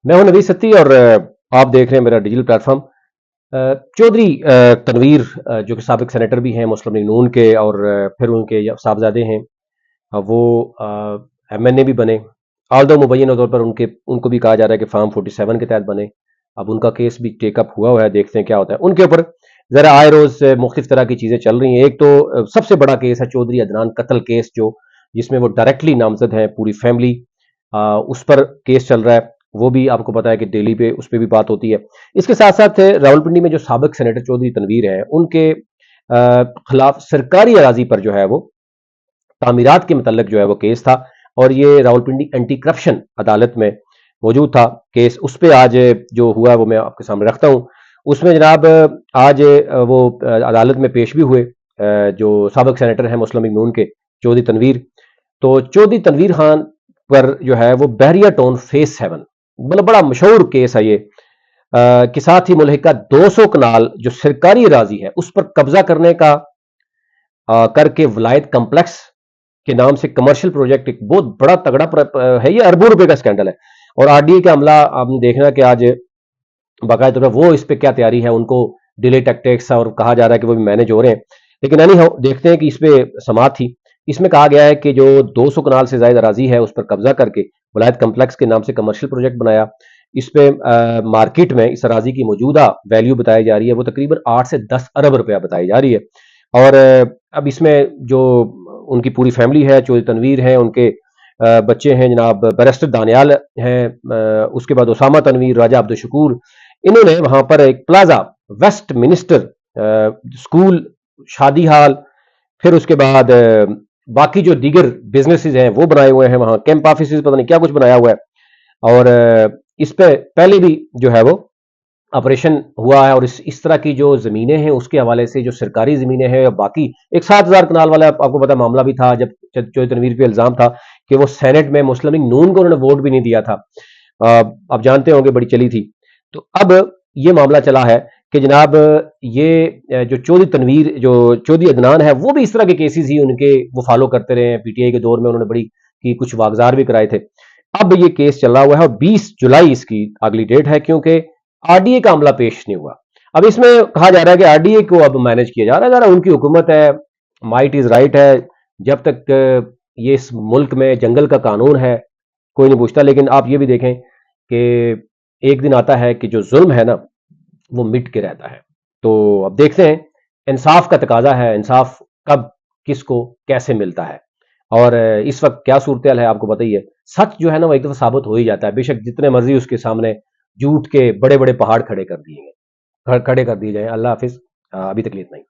मैं हूं नवीद सत्ती और आप देख रहे हैं मेरा डिजिटल प्लेटफॉर्म। चौधरी तनवीर जो कि साबिक सेनेटर भी हैं मुस्लिम लीग नून के, और फिर उनके साहबजादे हैं, वो एमएनए भी बने। आल्दो मुबैन तौर पर उनको भी कहा जा रहा है कि फार्म 47 के तहत बने। अब उनका केस भी टेकअप हुआ है, देखते हैं क्या होता है उनके ऊपर। जरा आए रोज मुख्तलिफ तरह की चीजें चल रही हैं। एक तो सबसे बड़ा केस है चौधरी अदनान कत्ल केस, जो जिसमें वो डायरेक्टली नामजद है, पूरी फैमिली उस पर केस चल रहा है। वो भी आपको पता है कि डेली पे उस पर भी बात होती है। इसके साथ साथ रावलपिंडी में जो साबिक सेनेटर चौधरी तनवीर है, उनके खिलाफ सरकारी अराजी पर जो है वो तामीरात के मतलब जो है वो केस था, और ये रावलपिंडी एंटी करप्शन अदालत में मौजूद था केस। उस पर आज जो हुआ वो मैं आपके सामने रखता हूँ। उसमें जनाब आज वो अदालत में पेश भी हुए, जो साबिक सेनेटर हैं मुस्लिम लीग नून के चौधरी तनवीर। तो चौधरी तनवीर खान पर जो है वो बहरिया टाउन फेस 7, मतलब बड़ा मशहूर केस है ये, के साथ ही मुल्हिका 200 कनाल जो सरकारी राजी है उस पर कब्जा करने का करके वलायत कम्प्लेक्स के नाम से कमर्शियल प्रोजेक्ट, एक बहुत बड़ा तगड़ा है, ये अरबों रुपए का स्कैंडल है। और आरडीए का अमला आपने देखना कि आज बाकायदा तौर पर वो इस पे क्या तैयारी है, उनको डिले टैक्टिक्स और कहा जा रहा है कि वो भी मैनेज हो रहे हैं। लेकिन एनी हाउ देखते हैं कि इस पे समात थी। इसमें कहा गया है कि जो 200 कनाल से ज्यादा अराजी है उस पर कब्जा करके वलायत कम्प्लेक्स के नाम से कमर्शियल प्रोजेक्ट बनाया। इस पे मार्केट में इस अराजी की मौजूदा वैल्यू बताई जा रही है वो तकरीबन 8 से 10 अरब रुपया बताई जा रही है। और अब इसमें जो उनकी पूरी फैमिली है, चौधरी तनवीर है, उनके बच्चे हैं जनाब बैरिस्टर दानियाल हैं, उसके बाद उसामा तनवीर, राजा अब्दुल शकूर, इन्होंने वहां पर एक प्लाजा, वेस्ट मिनिस्टर स्कूल, शादी हाल, फिर उसके बाद बाकी जो दीगर बिजनेसेस हैं वो बनाए हुए हैं, वहां कैंप ऑफिस पता नहीं क्या कुछ बनाया हुआ है। और इस पे पहले भी जो है वो ऑपरेशन हुआ है। और इस तरह की जो जमीनें हैं उसके हवाले से जो सरकारी जमीनें हैं, बाकी एक 7,000 कनाल वाला आपको पता मामला भी था, जब चौधरी तनवीर पे इल्जाम था कि वो सेनेट में मुस्लिम लीग नून को उन्होंने वोट भी नहीं दिया था। आप जानते होंगे बड़ी चली थी। तो अब ये मामला चला है कि जनाब ये जो चौधरी तनवीर, जो चौधरी अदनान है, वो भी इस तरह के केसेस ही उनके वो फॉलो करते रहे हैं। पीटीआई के दौर में उन्होंने बड़ी की कुछ वागजार भी कराए थे। अब ये केस चल रहा हुआ है और 20 जुलाई इसकी अगली डेट है, क्योंकि आरडीए का मामला पेश नहीं हुआ। अब इसमें कहा जा रहा है कि आरडीए को अब मैनेज किया जा रहा है, उनकी हुकूमत है, माइट इज राइट है। जब तक ये इस मुल्क में जंगल का कानून है कोई नहीं पूछता। लेकिन आप ये भी देखें कि एक दिन आता है कि जो जुल्म है ना वो मिट के रहता है। तो अब देखते हैं, इंसाफ का तकाजा है, इंसाफ कब किसको कैसे मिलता है। और इस वक्त क्या सूरत है आपको पता ही है। सच जो है ना वो एक दफा साबित हो ही जाता है, बेशक जितने मर्जी उसके सामने झूठ के बड़े बड़े पहाड़ खड़े कर दिए जाए। अल्लाह हाफिज। अभी तक इतना ही।